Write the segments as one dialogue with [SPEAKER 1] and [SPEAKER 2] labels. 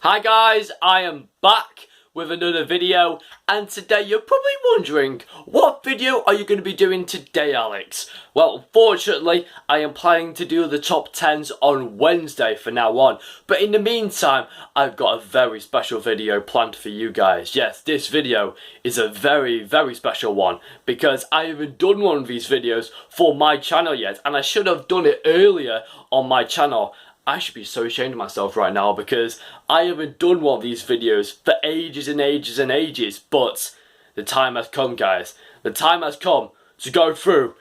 [SPEAKER 1] Hi guys, I am back with another video, and today you're probably wondering, what video are you going to be doing today, Alex? Well, fortunately, I am planning to do the top 10s on Wednesday from now on, but in the meantime, I've got a very special video planned for you guys. Yes, this video is a very, very special one, because I haven't done one of these videos for my channel yet, and I should have done it earlier on my channel. I should be so ashamed of myself right now because I haven't done one of these videos for ages and ages and ages, but the time has come, guys. The time has come to go through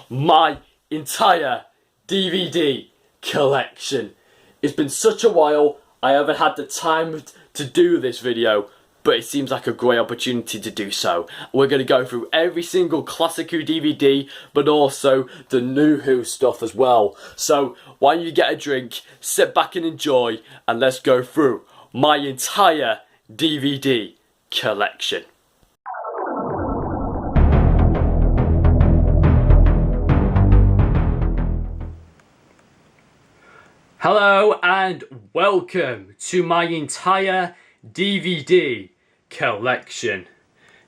[SPEAKER 1] my entire DVD collection. It's been such a while, I haven't had the time to do this video, but it seems like a great opportunity to do so. We're going to go through every single Classic Who DVD, but also the new Who stuff as well. So, while you get a drink, sit back and enjoy, and let's go through my entire DVD collection. Hello and welcome to my entire DVD collection.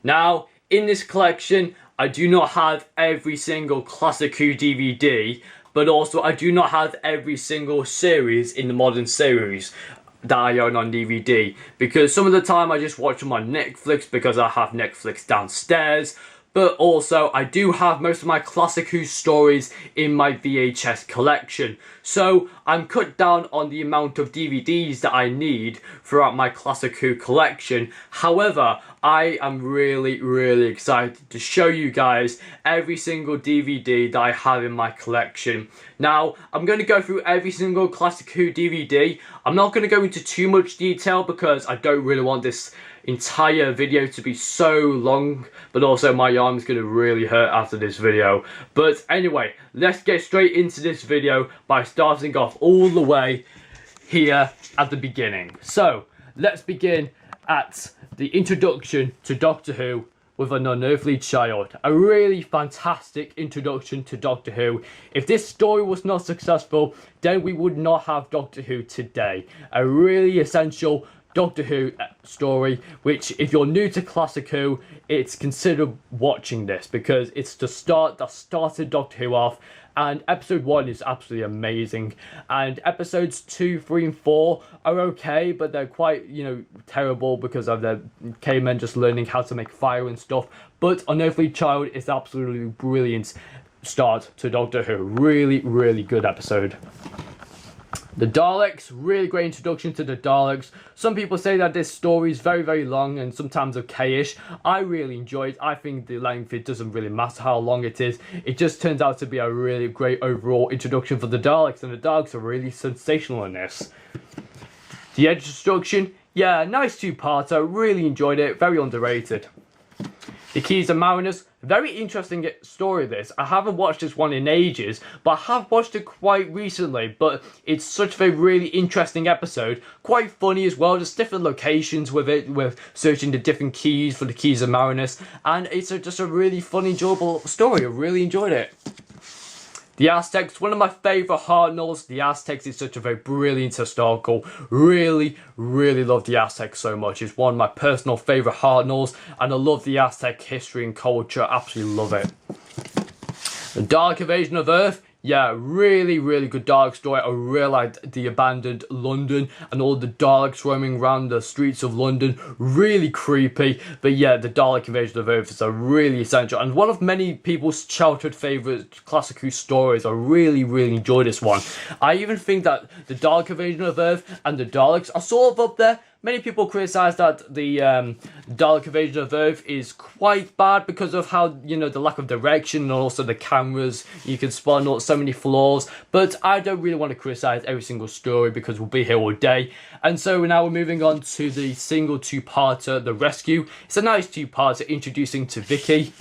[SPEAKER 1] Now, in this collection, I do not have every single Classic Who DVD, but also I do not have every single series in the modern series that I own on DVD, because some of the time I just watch them on Netflix because I have Netflix downstairs. But also, I do have most of my Classic Who stories in my VHS collection. So, I'm cut down on the amount of DVDs that I need throughout my Classic Who collection. However, I am really excited to show you guys every single DVD that I have in my collection. Now, I'm going to go through every single Classic Who DVD. I'm not going to go into too much detail because I don't really want this entire video to be so long, but also my arm's gonna really hurt after this video. But anyway, let's get straight into this video by starting off all the way here at the beginning. So let's begin at the introduction to Doctor Who with An Unearthly Child. A really fantastic introduction to Doctor Who. If this story was not successful, then we would not have Doctor Who today. A really essential Doctor Who story, which if you're new to Classic Who, it's considered watching this because it's the start that started Doctor Who off, and episode 1 is absolutely amazing, and episodes 2, 3 and 4 are okay, but they're quite, terrible because of the cavemen just learning how to make fire and stuff. But Unearthly Child is absolutely brilliant start to Doctor Who. Really good episode. The Daleks, really great introduction to the Daleks. Some people say that this story is very long and sometimes okayish. I really enjoy it. I think the length, it doesn't really matter how long it is. It just turns out to be a really great overall introduction for the Daleks, and the Daleks are really sensational in this. The Edge Destruction, yeah, nice two-parter. Really enjoyed it. Very underrated. The Keys of Marinus, very interesting story this. I haven't watched this one in ages, but I have watched it quite recently. But it's such a really interesting episode. Quite funny as well, just different locations with it, with searching the different keys for the Keys of Marinus. And it's just a really fun, enjoyable story. I really enjoyed it. The Aztecs, one of my favourite Hartnells. The Aztecs is such a very brilliant historical. Really love the Aztecs so much. It's one of my personal favourite Hartnells, and I love the Aztec history and culture. Absolutely love it. The Dalek Invasion of Earth. Yeah, really good Dalek story. I really liked the abandoned London and all the Daleks roaming around the streets of London. Really creepy. But yeah, the Dalek Invasion of Earth is a really essential and one of many people's childhood favourite Classic Who stories. I really enjoy this one. I even think that the Dalek Invasion of Earth and the Daleks are sort of up there. Many people criticise that the Dalek Invasion of Earth is quite bad because of how, the lack of direction and also the cameras. You can spot out so many flaws. But I don't really want to criticise every single story because we'll be here all day. And so now we're moving on to the single two-parter, The Rescue. It's a nice two-parter introducing to Vicky.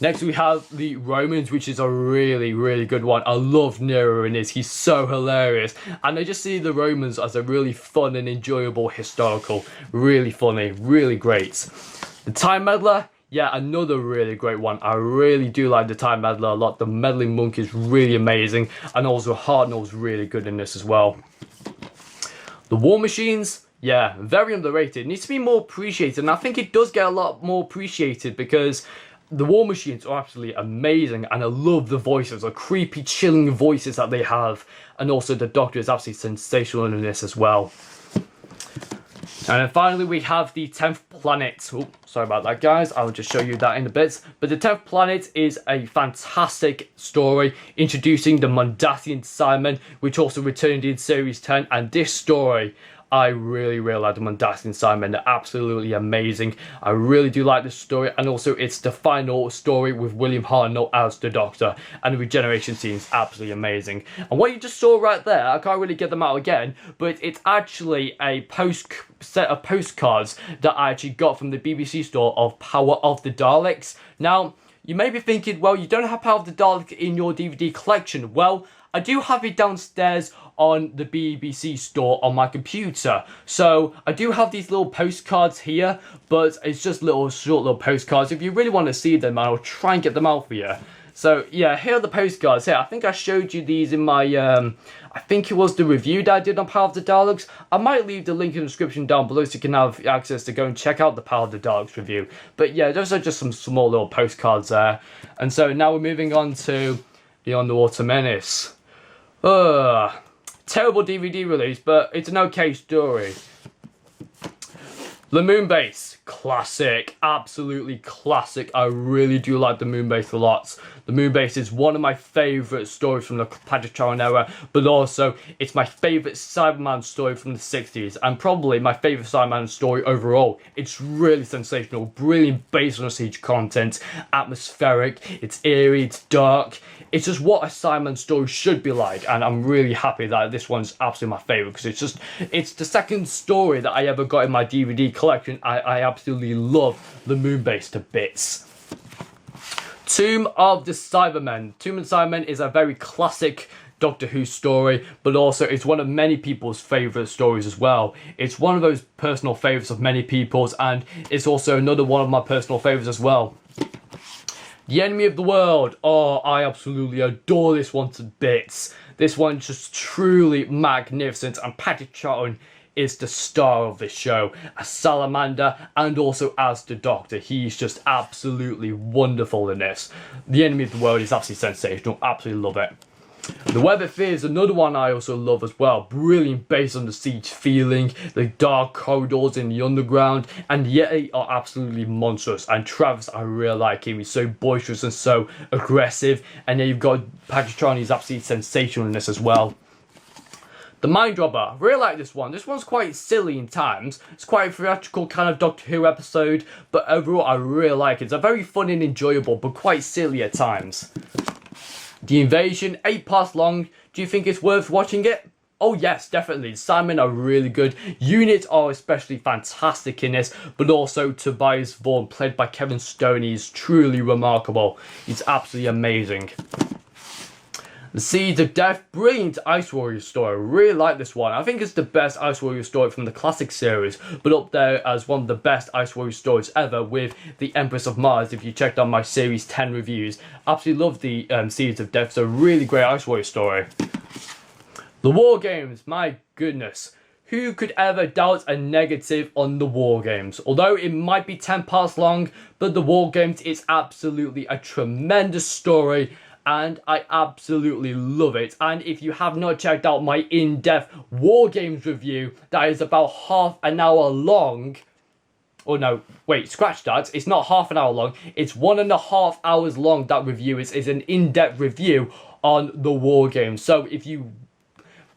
[SPEAKER 1] Next we have the Romans, which is a really good one. I love Nero in this. He's so hilarious. And I just see the Romans as a really fun and enjoyable historical. Really funny, really great. The Time Meddler, yeah, another really great one. I really do like the Time Meddler a lot. The Meddling Monk is really amazing. And also Hartnell's really good in this as well. The War Machines, Yeah, very underrated. It needs to be more appreciated, and I think it does get a lot more appreciated because the War Machines are absolutely amazing, and I love the voices, the creepy, chilling voices that they have, and also the Doctor is absolutely sensational in this as well. And then finally we have the 10th planet. Oh, sorry about that, guys. I'll just show you that in a bit. But the 10th planet is a fantastic story introducing the Mondasian Cybermen, which also returned in Series 10. And this story, I really like the Mondasian Cybermen. They're absolutely amazing. I really do like this story. And also it's the final story with William Hartnell as the Doctor. And the regeneration scene is absolutely amazing. And what you just saw right there, I can't really get them out again, but it's actually a set of postcards that I actually got from the BBC store of Power of the Daleks. Now, you may be thinking, well, you don't have Power of the Daleks in your DVD collection. Well, I do have it downstairs on the BBC store on my computer. So I do have these little postcards here, but it's just short little postcards. If you really want to see them, I'll try and get them out for you. So yeah, here are the postcards here. I think I showed you these in my, I think it was the review that I did on Power of the Daleks. I might leave the link in the description down below so you can have access to go and check out the Power of the Daleks review. But yeah, those are just some small little postcards there. And so now we're moving on to The Underwater Menace. Terrible DVD release, but it's an okay story. The Moonbase, classic, absolutely classic. I really do like the Moonbase a lot. The Moonbase is one of my favourite stories from the Patrick Troughton era, but also it's my favourite Cyberman story from the 60s, and probably my favourite Cyberman story overall. It's really sensational, brilliant based on the siege content, atmospheric, it's eerie, it's dark. It's just what a Cyberman story should be like, and I'm really happy that this one's absolutely my favourite because it's the second story that I ever got in my DVD collection. I absolutely love the Moonbase to bits. Tomb of the Cybermen. Tomb of the Cybermen is a very classic Doctor Who story, but also it's one of many people's favourite stories as well. It's one of those personal favourites of many people's, and it's also another one of my personal favourites as well. The Enemy of the World. Oh, I absolutely adore this one to bits. This one's just truly magnificent, and Patrick Troughton is the star of this show as Salamander and also as the Doctor. He's just absolutely wonderful in this. The Enemy of the World is absolutely sensational. Absolutely love it. The Web of Fear is another one I also love as well. Brilliant based on the siege feeling, the dark corridors in the underground, and yet they are absolutely monstrous. And Travis, I really like him. He's so boisterous and so aggressive. And then you've got Patrick Troughton, he's absolutely sensational in this as well. The Mind Robber, I really like this one. This one's quite silly in times. It's quite a theatrical kind of Doctor Who episode, but overall I really like it. It's a very fun and enjoyable, but quite silly at times. The Invasion, 8 parts long. Do you think it's worth watching it? Oh yes, definitely. Cybermen are really good. Units are especially fantastic in this, but also Tobias Vaughan, played by Kevin Stoney, is truly remarkable. He's absolutely amazing. The Seeds of Death, brilliant Ice Warrior story. I really like this one. I think it's the best Ice Warrior story from the classic series, but up there as one of the best Ice Warrior stories ever with the Empress of Mars. If you checked out my Series 10 reviews, absolutely love the Seeds of Death. It's a really great Ice Warrior story. The War Games, my goodness. Who could ever doubt a negative on the War Games? Although it might be 10 parts long, but the War Games is absolutely a tremendous story, and I absolutely love it. And if you have not checked out my in-depth War Games review, that is about half an hour long. Oh no, wait, scratch that. It's not half an hour long. It's 1.5 hours long, that review. Is an in-depth review on the War Games. So if you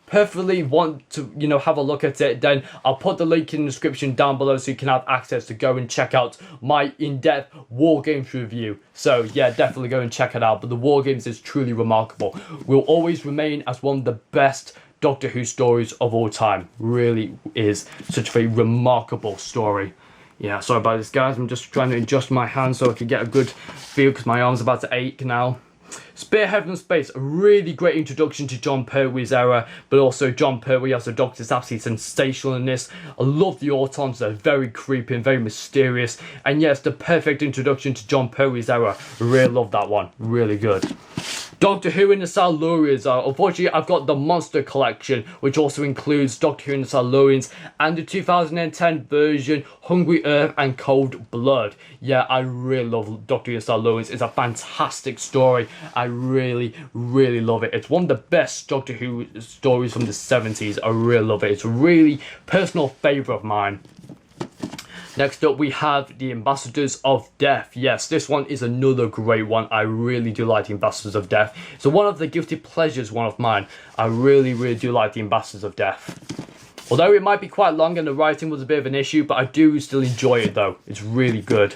[SPEAKER 1] perfectly want to, have a look at it, then I'll put the link in the description down below so you can have access to go and check out my in-depth War Games review. So yeah, definitely go and check it out. But the War Games is truly remarkable. Will always remain as one of the best Doctor Who stories of all time. Really is such a remarkable story. Yeah, sorry about this, guys. I'm just trying to adjust my hand so I can get a good feel because my arm's about to ache now. Spearhead from Space, a really great introduction to Jon Pertwee's era, but also Jon Pertwee as the Doctor is absolutely sensational in this. I love the Autons, they're very creepy and very mysterious, and yes, the perfect introduction to Jon Pertwee's era. Really love that one, really good. Doctor Who and the Silurians. Unfortunately, I've got the Monster Collection, which also includes Doctor Who and the Silurians and the 2010 version, Hungry Earth and Cold Blood. Yeah, I really love Doctor Who and the Silurians. It's a fantastic story. I really, really love it. It's one of the best Doctor Who stories from the 70s. I really love it. It's a really personal favourite of mine. Next up, we have the Ambassadors of Death. Yes, this one is another great one. I really do like the Ambassadors of Death. So one of the guilty pleasures, one of mine. I really, really do like the Ambassadors of Death. Although it might be quite long and the writing was a bit of an issue, but I do still enjoy it though. It's really good.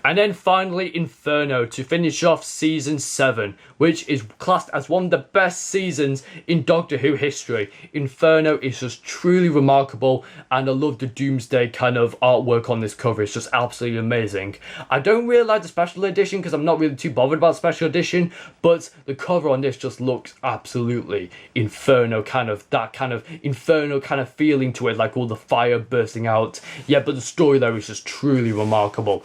[SPEAKER 1] And then finally, Inferno to finish off season 7, which is classed as one of the best seasons in Doctor Who history. Inferno is just truly remarkable, and I love the Doomsday kind of artwork on this cover. It's just absolutely amazing. I don't really like the special edition because I'm not really too bothered about special edition, but the cover on this just looks absolutely Inferno, that kind of Inferno kind of feeling to it, like all the fire bursting out. Yeah, but the story there is just truly remarkable.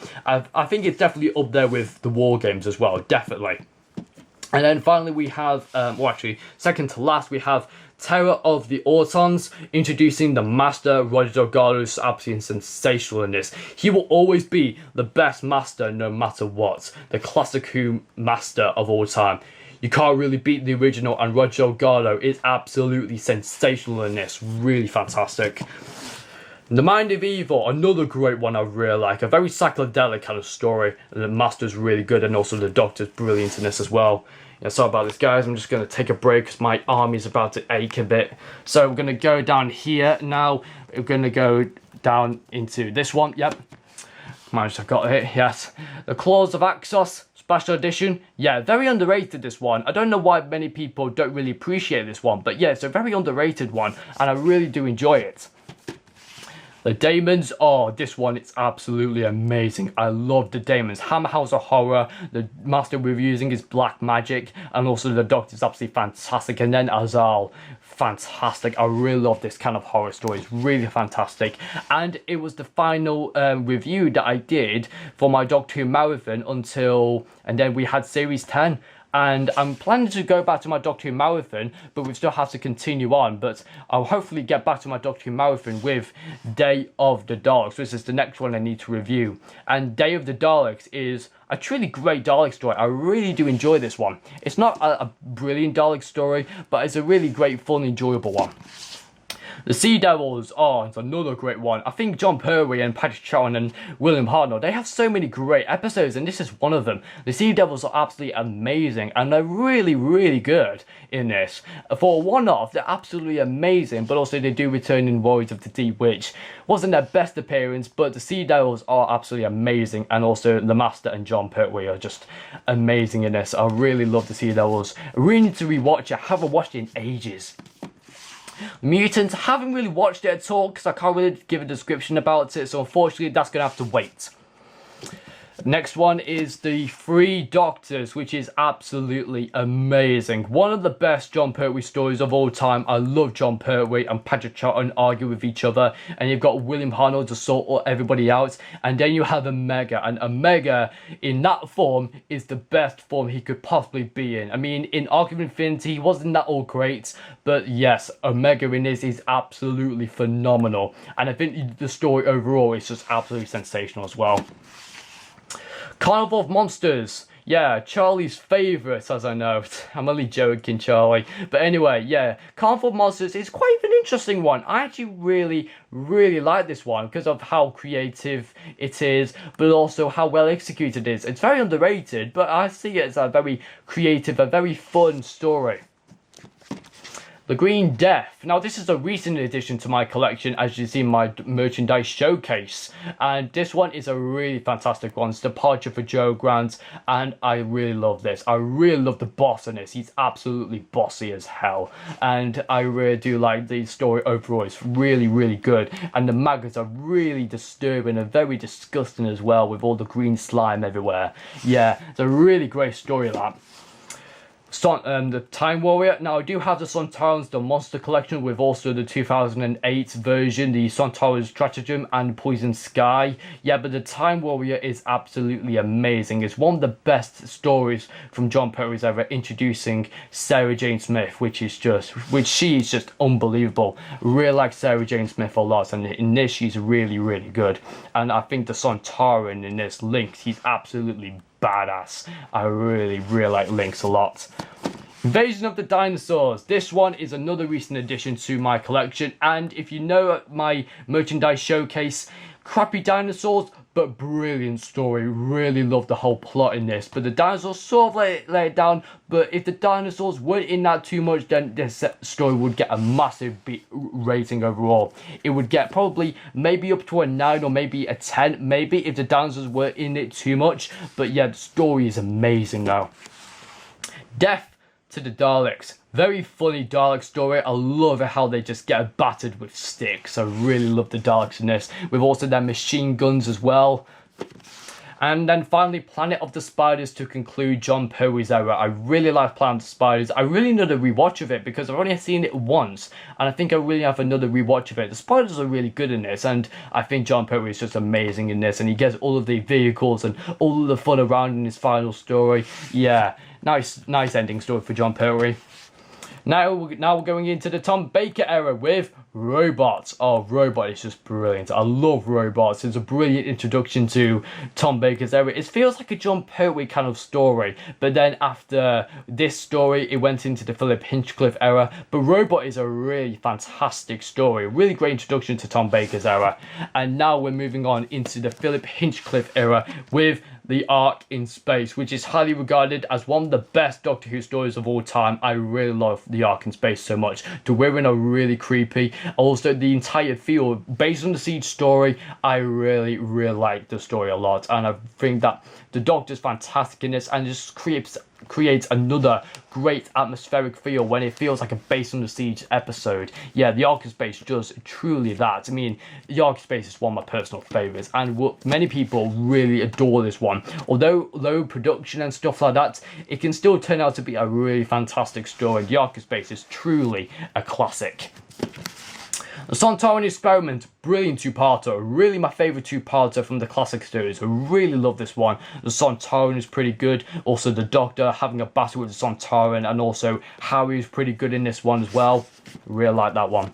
[SPEAKER 1] I think it's definitely up there with the War Games as well, definitely. And then finally we have, second to last, we have Terror of the Autons, introducing the Master. Roger Delgado is absolutely sensational in this. He will always be the best Master no matter what. The classic Who Master of all time. You can't really beat the original, and Roger Delgado is absolutely sensational in this. Really fantastic. The Mind of Evil, another great one I really like. A very psychedelic kind of story. The Master's really good, and also the Doctor's brilliant in this as well. Yeah, sorry about this, guys. I'm just going to take a break because my arm is about to ache a bit. So we're going to go down here now. We're going to go down into this one. Yep. Managed to got it. Yes. The Claws of Axos Special Edition. Yeah, very underrated, this one. I don't know why many people don't really appreciate this one. But yeah, it's a very underrated one. And I really do enjoy it. The Daemons, oh, this one, it's absolutely amazing. I love the Daemons. Hammer House of Horror, the Master we're using is Black Magic, and also the Doctor's absolutely fantastic. And then Azal, fantastic. I really love this kind of horror story. It's really fantastic. And it was the final review that I did for my Doctor Who marathon and then we had Series 10. And I'm planning to go back to my Doctor Who marathon, but we still have to continue on. But I'll hopefully get back to my Doctor Who marathon with Day of the Daleks. This is the next one I need to review. And Day of the Daleks is a truly great Dalek story. I really do enjoy this one. It's not a brilliant Dalek story, but it's a really great, fun, enjoyable one. The Sea Devils, oh, it's another great one. I think Jon Pertwee and Patrick Troughton and William Hartnell, they have so many great episodes, and this is one of them. The Sea Devils are absolutely amazing, and they're really, really good in this. For a one-off, they're absolutely amazing, but also they do return in Warriors of the Deep, which wasn't their best appearance, but the Sea Devils are absolutely amazing, and also the Master and Jon Pertwee are just amazing in this. I really love the Sea Devils. I really need to rewatch it. I haven't watched it in ages. Mutants, I haven't really watched it at all because I can't really give a description about it, so unfortunately that's going to have to wait. Next one is the Three Doctors, which is absolutely amazing. One of the best Jon Pertwee stories of all time. I love Jon Pertwee and Patrick Troughton argue with each other, and you've got William Hartnell to sort everybody out, and then you have Omega, and Omega in that form is the best form he could possibly be in. I mean, in Arc of Infinity he wasn't that all great, but yes, Omega in this is absolutely phenomenal, and I think the story overall is just absolutely sensational as well. Carnival of Monsters. Yeah, Charlie's favourite, as I know. I'm only joking, Charlie. But anyway, yeah, Carnival of Monsters is quite an interesting one. I actually really, really like this one because of how creative it is, but also how well executed it is. It's very underrated, but I see it as a very creative, a very fun story. The Green Death. Now, this is a recent addition to my collection, as you see in my merchandise showcase. And this one is a really fantastic one. It's Departure for Joe Grant, and I really love this. I really love the boss in this. He's absolutely bossy as hell. And I really do like the story overall. It's really, really good. And the maggots are really disturbing and very disgusting as well, with all the green slime everywhere. Yeah, it's a really great story, that. the Time Warrior. Now I do have the Sontarans, the Monster Collection, with also the 2008 version, the Sontarans Stratagem and Poison Sky. Yeah, but the Time Warrior is absolutely amazing. It's one of the best stories from Jon Pertwee ever, introducing Sarah Jane Smith, which she is just unbelievable. Really like Sarah Jane Smith a lot, and in this she's really, really good. And I think the Sontaran in this, Lynx, he's absolutely badass. I really, really like Lynx a lot. Invasion of the Dinosaurs. This one is another recent addition to my collection, and if you know my merchandise showcase, crappy dinosaurs but brilliant story. Really love the whole plot in this, but the dinosaurs sort of let it down. But if the dinosaurs weren't in that too much, then this story would get a massive rating overall. It would get probably maybe up to a 9 or maybe a 10, maybe, if the dinosaurs were in it too much. But yeah, the story is amazing though. Death to the Daleks. Very funny Dalek story. I love how they just get battered with sticks. I really love the Daleks in this, with also their machine guns as well. And then finally, Planet of the Spiders to conclude Jon Pertwee's era. I really like Planet of the Spiders. I really need a rewatch of it because I've only seen it once, and I think I really have another rewatch of it. The spiders are really good in this, and I think Jon Pertwee is just amazing in this, and he gets all of the vehicles and all of the fun around in his final story. Yeah, nice ending story for Jon Pertwee. Now we're going into the Tom Baker era with Robots. Oh, Robot is just brilliant. I love Robots. It's a brilliant introduction to Tom Baker's era. It feels like a Jon Pertwee kind of story, but then after this story, it went into the Philip Hinchcliffe era. But Robot is a really fantastic story. Really great introduction to Tom Baker's era. And now we're moving on into the Philip Hinchcliffe era with The Ark in Space, which is highly regarded as one of the best Doctor Who stories of all time. I really love The Ark in Space so much. The women are really creepy. Also, the entire feel, based on the Siege story, I really, really like the story a lot. And I think that the Doctor's fantastic in this, and just creates another great atmospheric feel when it feels like a Based on the Siege episode. Yeah, The Ark in Space does truly that. I mean, The Ark in Space is one of my personal favourites, and many people really adore this one. Although low production and stuff like that, it can still turn out to be a really fantastic story. The Ark in Space is truly a classic. The Sontaran Experiment, brilliant two-parter, really my favourite two-parter from the classic series. I really love this one. The Sontaran is pretty good, also the Doctor having a battle with the Sontaran, and also Harry is pretty good in this one as well. Really like that one.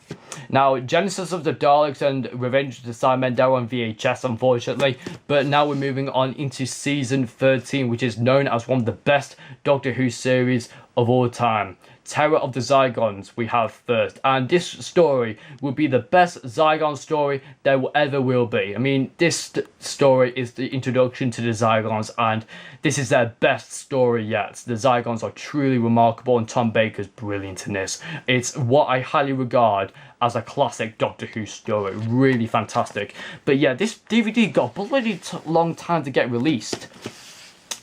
[SPEAKER 1] Now, Genesis of the Daleks and Revenge of the Cybermen, they're on VHS unfortunately, but now we're moving on into season 13, which is known as one of the best Doctor Who series of all time. Terror of the Zygons we have first, and this story will be the best Zygon story there ever will be. I mean, this story is the introduction to the Zygons, and this is their best story yet. The Zygons are truly remarkable, and Tom Baker's brilliant in this. It's what I highly regard as a classic Doctor Who story. Really fantastic. But yeah, this DVD got a bloody long time to get released.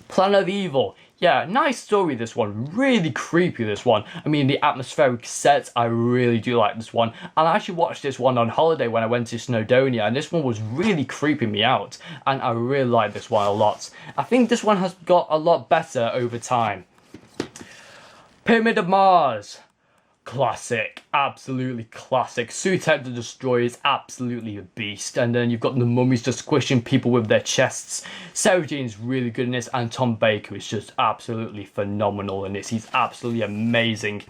[SPEAKER 1] Planet of Evil. Yeah, nice story this one, really creepy this one. I mean, the atmospheric sets, I really do like this one. And I actually watched this one on holiday when I went to Snowdonia, and this one was really creeping me out. And I really like this one a lot. I think this one has got a lot better over time. Pyramid of Mars. Classic, absolutely classic. Sutekh the Destroyer is absolutely a beast, and then you've got the mummies just squishing people with their chests. Sarah Jane's really good in this, and Tom Baker is just absolutely phenomenal in this. He's absolutely amazing.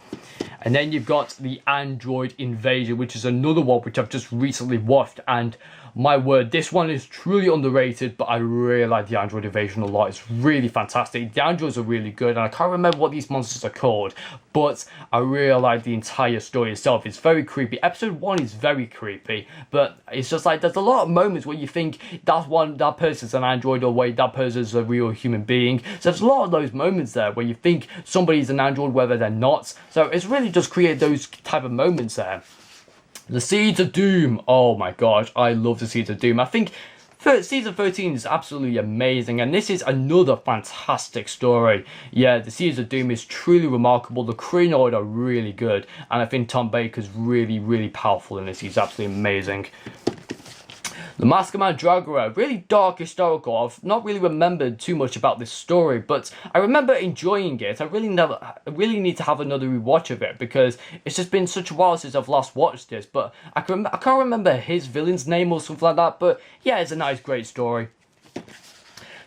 [SPEAKER 1] And then you've got the Android Invasion, which is another one which I've just recently watched, and my word, this one is truly underrated, but I really like the Android Invasion a lot. It's really fantastic. The androids are really good, and I can't remember what these monsters are called, but I really like the entire story itself. It's very creepy. Episode 1 is very creepy, but it's just like there's a lot of moments where you think that person's an android, or wait, that person's a real human being. So there's a lot of those moments there where you think somebody's an android whether they're not. So it's really just create those type of moments there. The Seeds of Doom. Oh my gosh, I love the Seeds of Doom. I think season 13 is absolutely amazing, and this is another fantastic story. Yeah, the Seeds of Doom is truly remarkable. The Krynoid are really good, and I think Tom Baker's really, really powerful in this. He's absolutely amazing. The Mask of Mandragora, really dark historical. I've not really remembered too much about this story, but I remember enjoying it. I really need to have another rewatch of it because it's just been such a while since I've last watched this. But I can't remember his villain's name or something like that. But yeah, it's a nice, great story.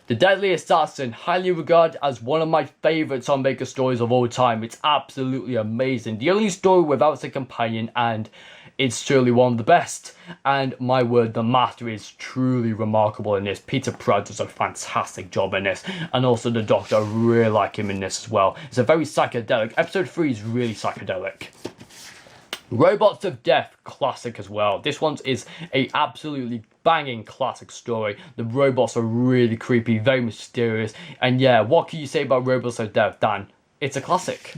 [SPEAKER 1] The Deadly Assassin, highly regarded as one of my favourite Zombiemaker stories of all time. It's absolutely amazing. The only story without a companion, and it's surely one of the best. And my word, the master is truly remarkable in this. Peter Pratt does a fantastic job in this. And also the Doctor, I really like him in this as well. It's a very psychedelic. Episode 3 is really psychedelic. Robots of Death, classic as well. This one is a absolutely banging classic story. The robots are really creepy, very mysterious. And yeah, what can you say about Robots of Death, Dan? It's a classic.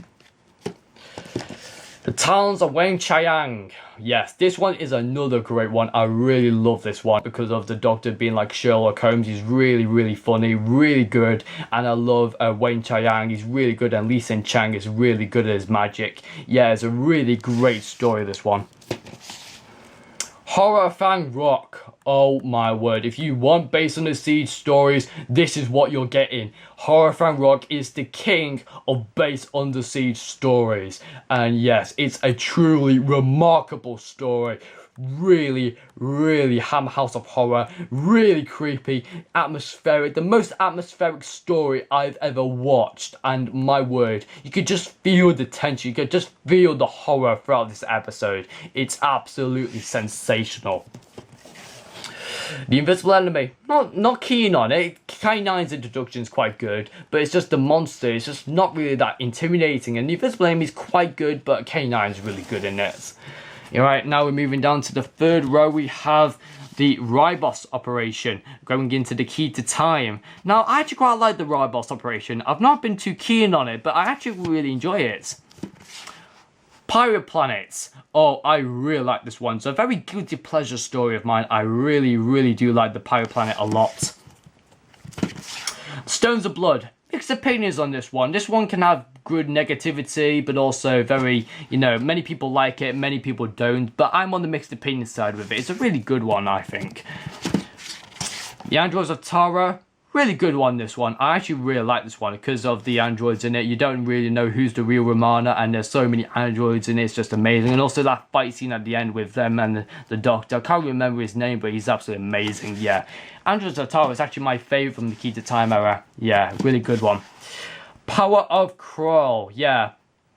[SPEAKER 1] The Talons of Weng-Chiang. Yes, this one is another great one. I really love this one because of the Doctor being like Sherlock Holmes. He's really, really funny, really good. And I love Weng-Chiang. He's really good. And Lee Hsien-Chiang is really good at his magic. Yeah, it's a really great story, this one. Horror Fang Rock. Oh my word, if you want Based on the Siege stories, this is what you're getting. Horror Fang Rock is the king of Based on the Siege stories. And yes, it's a truly remarkable story. Really, really Hammer House of Horror, really creepy, atmospheric, the most atmospheric story I've ever watched. And my word, you could just feel the tension, you could just feel the horror throughout this episode. It's absolutely sensational. The Invisible Enemy, not keen on it. K9's introduction is quite good, but it's just the monster, it's just not really that intimidating. And the Invisible Enemy is quite good, but K9 is really good in it. Alright, now we're moving down to the third row. We have the Ribos operation, going into the Key to Time. Now, I actually quite like the Ribos operation. I've not been too keen on it, but I actually really enjoy it. Pirate Planets. Oh, I really like this one. It's a very guilty pleasure story of mine. I really, really do like the Pirate Planet a lot. Stones of Blood. Mixed opinions on this one. This one can have good negativity, but also very, many people like it, many people don't. But I'm on the mixed opinion side with it. It's a really good one, I think. The Androids of Tara. Really good one, this one. I actually really like this one because of the androids in it. You don't really know who's the real Romana, and there's so many androids in it. It's just amazing. And also that fight scene at the end with them and the Doctor. I can't remember his name, but he's absolutely amazing. Yeah. Androids of Tara is actually my favourite from the Key to Time era. Yeah, really good one. Power of Krull. Yeah.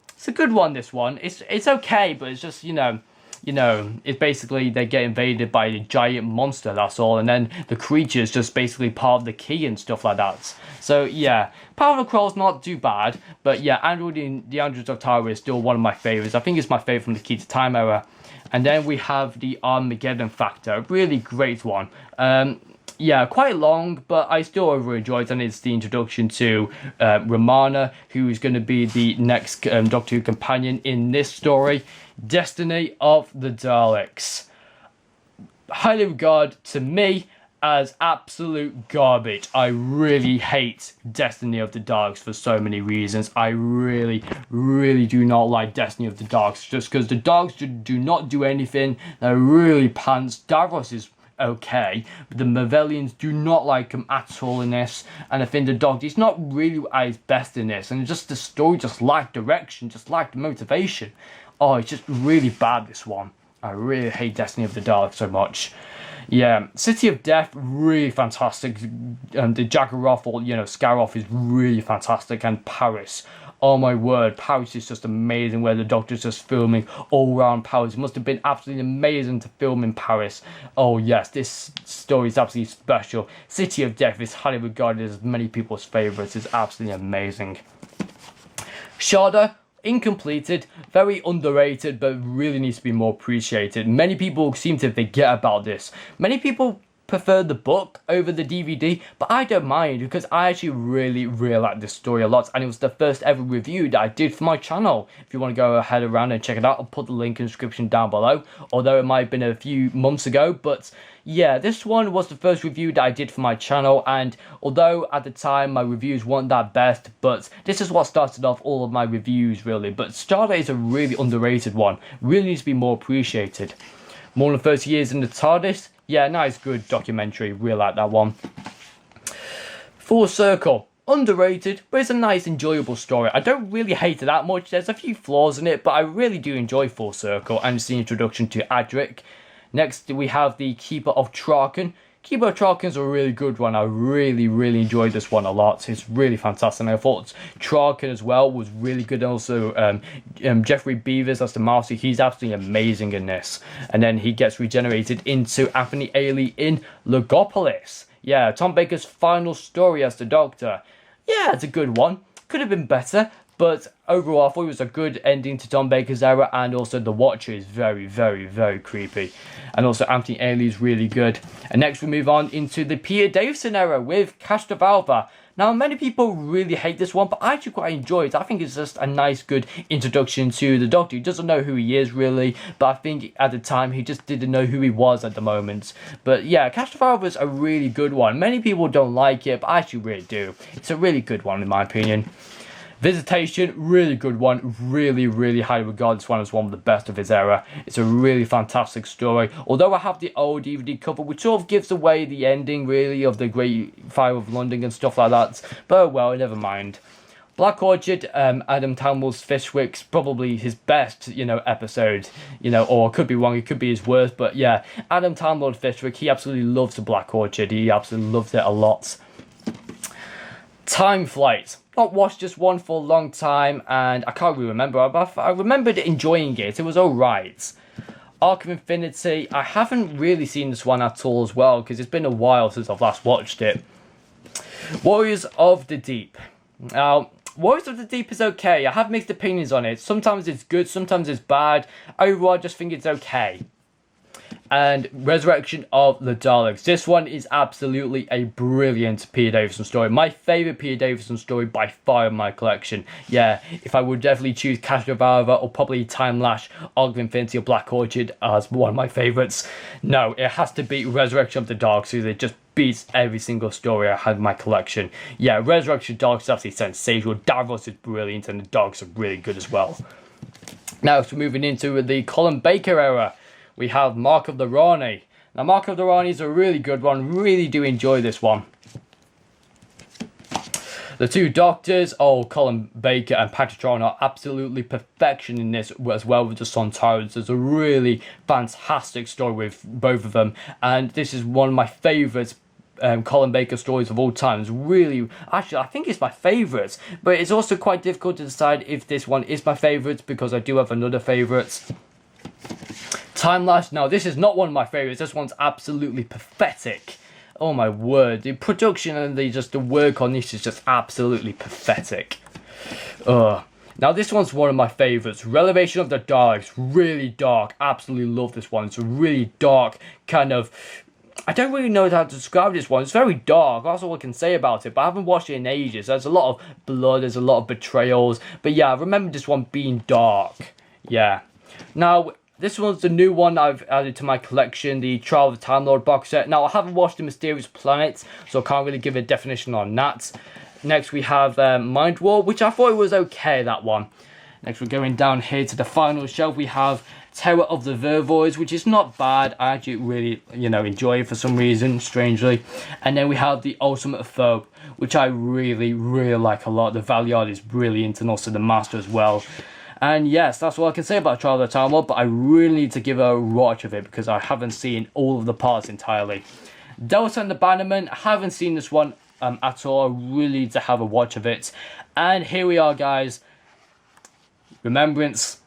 [SPEAKER 1] It's a good one, this one. It's okay, but it's just, it's basically they get invaded by a giant monster, that's all, and then the creature is just basically part of the key and stuff like that. So yeah, Power of Krull is not too bad, but yeah, the Androids of Tara is still one of my favourites. I think it's my favourite from the Key to Time era. And then we have the Armageddon Factor, really great one. Yeah, quite long, but I still overenjoyed, and it's the introduction to Romana, who is going to be the next Doctor Who companion in this story. Destiny of the Daleks. Highly regarded to me as absolute garbage. I really hate Destiny of the Daleks for so many reasons. I really, really do not like Destiny of the Daleks, just because the Daleks do not do anything. They're really pants. Davros is okay, but the Mavelians do not like him at all in this, and I think the Doctor is not really at his best in this, and just the story just lacked direction, just lacked motivation. Oh, it's just really bad, this one. I really hate Destiny of the Daleks so much. Yeah, City of Death, really fantastic. The Jagaroth, or Scaroth is really fantastic, and Paris. Oh my word, Paris is just amazing, where the Doctor's just filming all around Paris. It must have been absolutely amazing to film in Paris. Oh yes, this story is absolutely special. City of Death is highly regarded as many people's favourites. It's absolutely amazing. Shada, incompleted, very underrated, but really needs to be more appreciated. Many people seem to forget about this. Many people prefer the book over the DVD, but I don't mind because I actually really like this story a lot, and it was the first ever review that I did for my channel. If you want to go ahead around and check it out, I'll put the link in the description down below, although it might have been a few months ago. But yeah, this one was the first review that I did for my channel, and although at the time my reviews weren't that best, but this is what started off all of my reviews really. But Stardate is a really underrated one, really needs to be more appreciated. More Than 30 Years in the TARDIS. Yeah, nice, good documentary. Really like that one. Full Circle. Underrated, but it's a nice, enjoyable story. I don't really hate it that much. There's a few flaws in it, but I really do enjoy Full Circle, and it's the introduction to Adric. Next, we have the Keeper of Traken. Keeper of Traken's a really good one. I really enjoyed this one a lot. It's really fantastic. And I thought Traken as well was really good. And also, Jeffrey Beavers as the Master, he's absolutely amazing in this. And then he gets regenerated into Anthony Ailey in Logopolis. Yeah, Tom Baker's final story as the Doctor. Yeah, it's a good one. Could have been better, but overall I thought it was a good ending to Tom Baker's era, and also the Watcher is very creepy. And also Anthony Ailey is really good. And next we move on into the Peter Davison era with Castrovalva. Now, many people really hate this one, but I actually quite enjoy it. I think it's just a nice, good introduction to the Doctor. He doesn't know who he is, really, but I think at the time, he just didn't know who he was at the moment. But yeah, Castrovalva's a really good one. Many people don't like it, but I actually really do. It's a really good one, in my opinion. Visitation, really good one. Really highly regard this one as one of the best of his era. It's a really fantastic story. Although I have the old DVD cover, which sort of gives away the ending, really, of the Great Fire of London and stuff like that. But well, never mind. Black Orchid, Adam Tammel's Fishwick's probably his best, episode, or I could be wrong, it could be his worst, but yeah, Adam Tamlord Fishwick, he absolutely loves the Black Orchid. He absolutely loves it a lot. Time Flight. Not watched this one for a long time, and I can't really remember, but I remembered enjoying it. It was alright. Arc of Infinity. I haven't really seen this one at all as well, because it's been a while since I've last watched it. Warriors of the Deep. Now, Warriors of the Deep is okay. I have mixed opinions on it. Sometimes it's good, sometimes it's bad. Overall, I just think it's okay. And Resurrection of the Daleks. This one is absolutely a brilliant Peter Davison story. My favourite Peter Davison story by far in my collection. Yeah, if I would definitely choose Castrovalva or probably Time Lash, Arc of Infinity or Black Orchid as one of my favourites. No, it has to be Resurrection of the Daleks, because it just beats every single story I had in my collection. Yeah, Resurrection of the Daleks is absolutely sensational. Davros is brilliant, and the Daleks are really good as well. Now, so moving into the Colin Baker era, we have Mark of the Rani. Now, Mark of the Rani is a really good one. Really do enjoy this one. The two Doctors, Colin Baker and Patrick Troughton, are absolutely perfection in this, as well with the Sontarans. There's a really fantastic story with both of them, and this is one of my favourite Colin Baker stories of all time. It's really, actually, I think it's my favourite, but it's also quite difficult to decide if this one is my favourite, because I do have another favourite. Time Lash. Now, this is not one of my favourites. This one's absolutely pathetic. Oh my word. The production and the work on this is just absolutely pathetic. Now, this one's one of my favourites. Revelation of the Daleks. Really dark. Absolutely love this one. It's a really dark kind of... I don't really know how to describe this one. It's very dark. That's all I can say about it. But I haven't watched it in ages. There's a lot of blood. There's a lot of betrayals. But yeah, I remember this one being dark. Yeah. Now, this one's the new one I've added to my collection, the Trial of the Time Lord box set. Now, I haven't watched The Mysterious Planet, so I can't really give a definition on that. Next, we have Mind War, which I thought was okay, that one. Next, we're going down here to the final shelf. We have Terror of the Vervoids, which is not bad. I actually really, enjoy it for some reason, strangely. And then we have The Ultimate Foe, which I really like a lot. The Valiard is brilliant, and also the Master as well. And yes, that's all I can say about Trial of the Time Lord, but I really need to give a watch of it, because I haven't seen all of the parts entirely. Delta and the Bannerman, I haven't seen this one at all. I really need to have a watch of it. And here we are, guys. Remembrance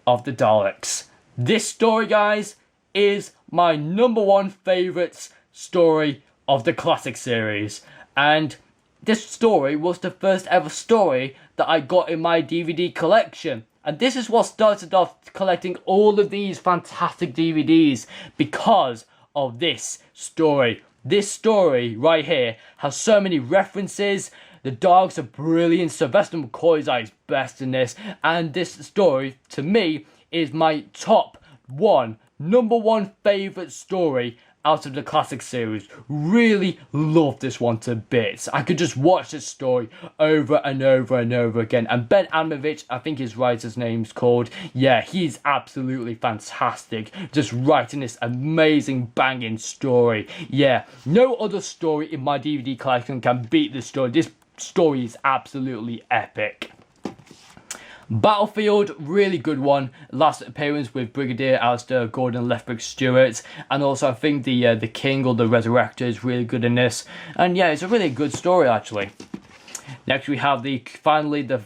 [SPEAKER 1] of the Daleks. This story, guys, is my #1 favourite story of the classic series. And this story was the first ever story that I got in my DVD collection. And this is what started off collecting all of these fantastic DVDs, because of this story. This story right here has so many references. The dogs are brilliant. Sylvester McCoy is at his best in this. And this story, to me, is my top #1 favourite story out of the classic series. Really love this one to bits. I could just watch this story over and over and over again. And Ben Admovich, I think his writer's name's called, yeah, he's absolutely fantastic. Just writing this amazing banging story. Yeah, no other story in my DVD collection can beat this story. This story is absolutely epic. Battlefield, really good one. Last appearance with Brigadier Alistair Gordon Lethbridge Stewart, and also I think the King or the Resurrector is really good in this. And yeah, it's a really good story actually. Next we have the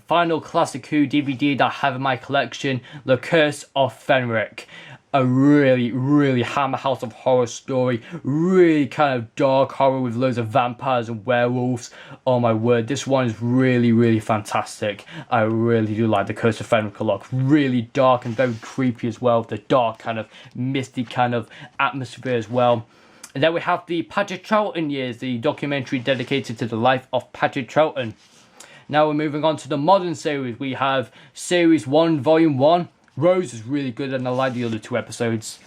[SPEAKER 1] final Classic Who DVD that I have in my collection, The Curse of Fenric. A really Hammer House of Horror story, really kind of dark horror with loads of vampires and werewolves. Oh my word, this one is really fantastic. I really do like The Curse of Fenric a lot. Really dark and very creepy as well, the dark kind of misty kind of atmosphere as well. And then we have the Patrick Troughton years, the documentary dedicated to the life of Patrick Troughton. Now we're moving on to the modern series. We have Series 1, Volume 1. Rose is really good and I like the other 2 episodes.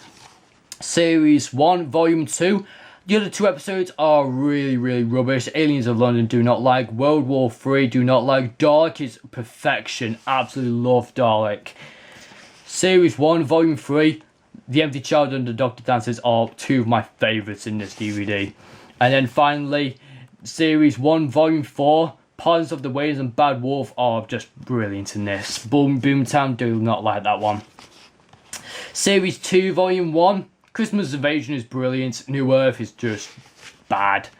[SPEAKER 1] Series 1, Volume 2. The other 2 episodes are really rubbish. Aliens of London do not like. World War 3 do not like. Dalek is perfection. Absolutely love Dalek. Series 1, Volume 3. The Empty Child and the Doctor Dances are 2 of my favourites in this DVD. And then finally, Series 1, Volume 4. Pardons of the Waves and Bad Wolf are just brilliant in this. Boomtown do not like that one. Series 2, Volume 1. Christmas Invasion is brilliant. New Earth is just bad.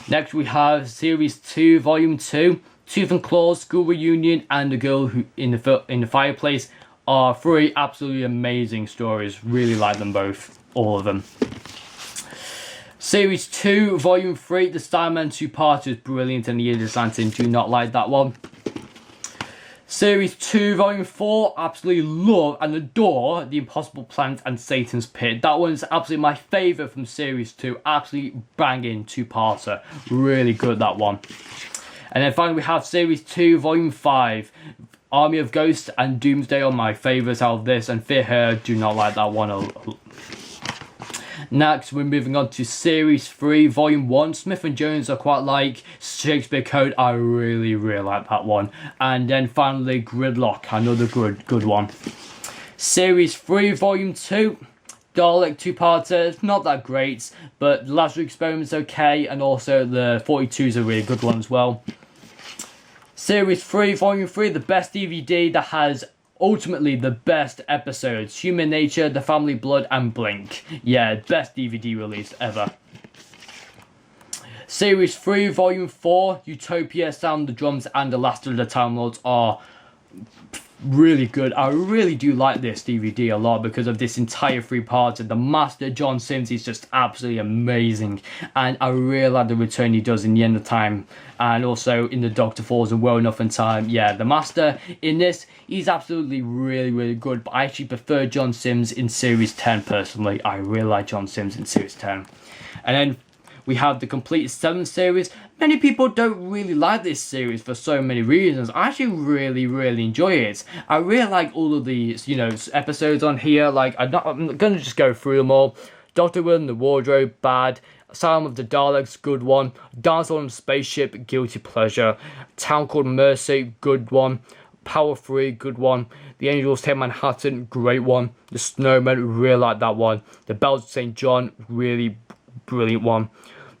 [SPEAKER 1] Next we have Series 2, Volume 2. Tooth and Claw, School Reunion, and The Girl Who in the Fireplace are 3 absolutely amazing stories. Really like them both. All of them. Series 2, Volume 3, The Starman 2-parter is brilliant, and The Idiot's Lantern do not like that one. Series 2, Volume 4, absolutely love and adore The Impossible Planet and Satan's Pit. That one's absolutely my favourite from Series 2. Absolutely banging 2-parter. Really good, that one. And then finally we have Series 2, Volume 5. Army of Ghosts and Doomsday are my favourites out of this, and Fear Her do not like that one. Next, we're moving on to Series 3, Volume 1. Smith and Jones are quite like. Shakespeare Code, I really like that one. And then finally, Gridlock, another good one. Series 3, Volume 2. Dalek 2-parter, not that great, but The Lazarus Experiment's okay, and also the 42 is a really good one as well. Series 3, Volume 3, the best DVD that has ultimately the best episodes. Human Nature, The Family Blood, and Blink. Yeah, best DVD release ever. Series 3, Volume 4, Utopia, Sound the Drums, and The Last of the Time Lords are really good. I really do like this DVD a lot because of this entire 3-parter. The Master, John Sims, is just absolutely amazing, and I really like the return he does in The End of Time, and also in The Doctor Falls and Well Enough in Time. Yeah, the Master in this, he's absolutely really good, but I actually prefer John Sims in Series 10 personally. I really like John Sims in Series 10. And then we have the complete 7th series. Many people don't really like this series for so many reasons. I actually really enjoy it. I really like all of these, episodes on here. Like, I'm gonna just go through them all. Doctor Will in the Wardrobe, bad. Asylum of the Daleks, good one. Dance on a Spaceship, guilty pleasure. Town Called Mercy, good one. Power 3, good one. The Angels Take Manhattan, great one. The Snowman, really like that one. The Bells of St. John, really brilliant one.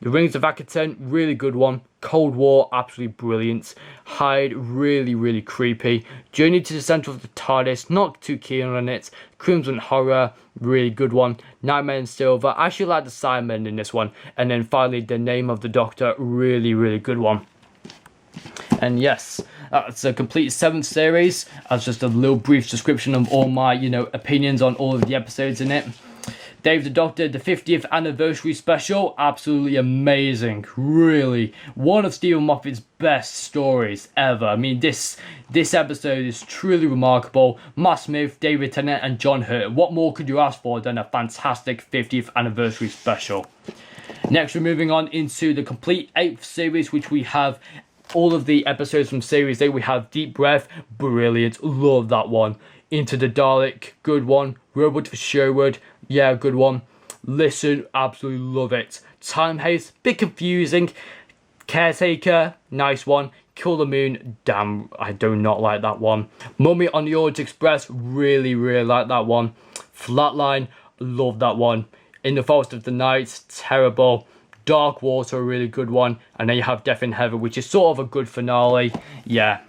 [SPEAKER 1] The Rings of Akaten, really good one. Cold War, absolutely brilliant. Hyde, really creepy. Journey to the Centre of the TARDIS, not too keen on it. Crimson Horror, really good one. Nightmare in Silver, I actually like the Simon in this one. And then finally, The Name of the Doctor, really good one. And yes, that's a complete 7th series. That's just a little brief description of all my, opinions on all of the episodes in it. Dave the Doctor, the 50th anniversary special, absolutely amazing. Really, one of Stephen Moffat's best stories ever. I mean, this episode is truly remarkable. Matt Smith, David Tennant, and John Hurt. What more could you ask for than a fantastic 50th anniversary special? Next, we're moving on into the complete 8th series, which we have all of the episodes from Series 8. We have Deep Breath, brilliant, love that one. Into the Dalek, good one. Robot for Sherwood, yeah, good one. Listen, absolutely love it. Time Heist, bit confusing. Caretaker, nice one. Kill the Moon, damn, I do not like that one. Mummy on the Orient Express, really like that one. Flatline, love that one. In the Forest of the Night, terrible. Dark Water, a really good one. And then you have Death in Heaven, which is sort of a good finale. Yeah,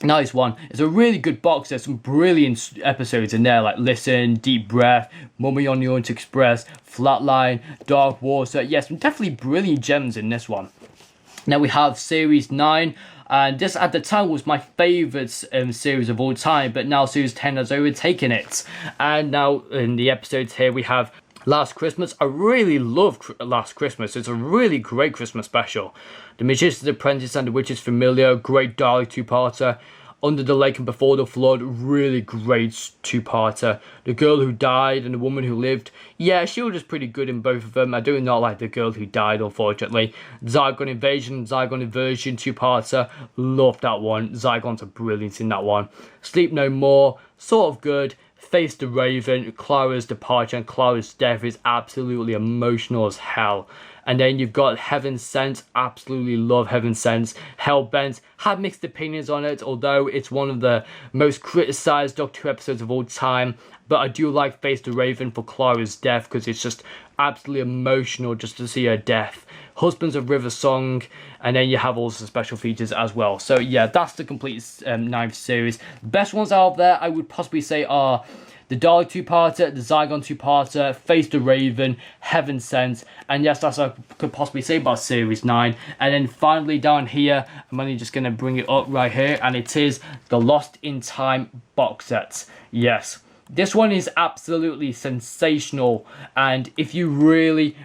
[SPEAKER 1] nice one. It's a really good box. There's some brilliant episodes in there, like Listen, Deep Breath, Mummy on the Orient Express, Flatline, Dark Water. Yes, some definitely brilliant gems in this one. Now we have Series 9, and this at the time was my favourite series of all time, but now Series 10 has overtaken it. And now in the episodes here we have Last Christmas. I really love Last Christmas. It's a really great Christmas special. The Magician's Apprentice and the Witch's Familiar, great Dalek two-parter. Under the Lake and Before the Flood, really great two-parter. The Girl Who Died and The Woman Who Lived, yeah, she was just pretty good in both of them. I do not like The Girl Who Died, unfortunately. Zygon Invasion, Zygon Inversion two-parter, love that one. Zygons are brilliant in that one. Sleep No More, sort of good. Face the Raven, Clara's departure and Clara's death is absolutely emotional as hell. And then you've got Heaven Sent, absolutely love Heaven Sent. Hellbent, have mixed opinions on it, although it's one of the most criticised Doctor Who episodes of all time. But I do like Face the Raven for Clara's death because it's just absolutely emotional just to see her death. Husbands of River Song, and then you have also special features as well. So yeah, that's the complete ninth series. The best ones out there I would possibly say are the Dalek two-parter, the Zygon two-parter, Face the Raven, Heaven Sent, and yes, that's what I could possibly say about Series 9. And then finally down here, I'm only just going to bring it up right here, and it is the Lost in Time box set. Yes. This one is absolutely sensational, and if you really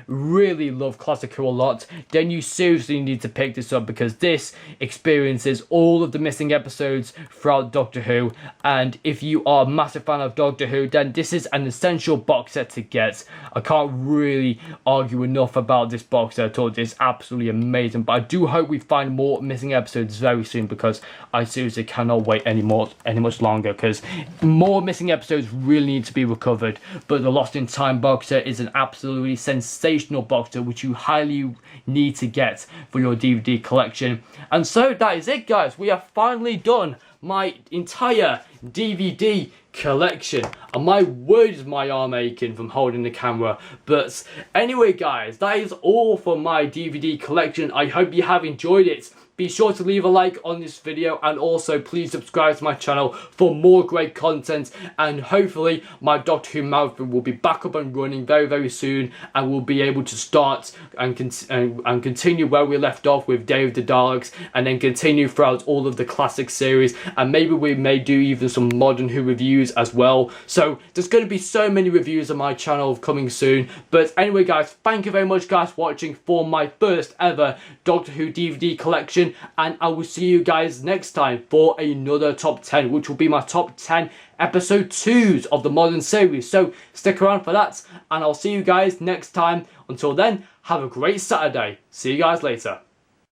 [SPEAKER 1] love Classic Who a lot, then you seriously need to pick this up because this experiences all of the missing episodes throughout Doctor Who, and if you are a massive fan of Doctor Who, then this is an essential box set to get. I can't really argue enough about this box set at all. It's absolutely amazing, but I do hope we find more missing episodes very soon because I seriously cannot wait any much longer because more missing episodes really need to be recovered. But the Lost in Time box set is an absolutely sensational box set which you highly need to get for your DVD collection. And so that is it, guys. We have finally done my entire DVD collection, and my words, my arm aching from holding the camera. But anyway, guys, that is all for my DVD collection. I hope you have enjoyed it. Be sure to leave a like on this video, and also please subscribe to my channel for more great content, and hopefully my Doctor Who marathon will be back up and running very soon, and we'll be able to start and continue where we left off with Day of the Daleks, and then continue throughout all of the classic series, and maybe we may do even some modern Who reviews as well. So there's going to be so many reviews on my channel coming soon. But anyway, guys, thank you very much, guys, for watching for my first ever Doctor Who DVD collection, and I will see you guys next time for another top 10, which will be my top 10 episode 2s of the modern series. So stick around for that, and I'll see you guys next time. Until then, have a great Saturday. See you guys later.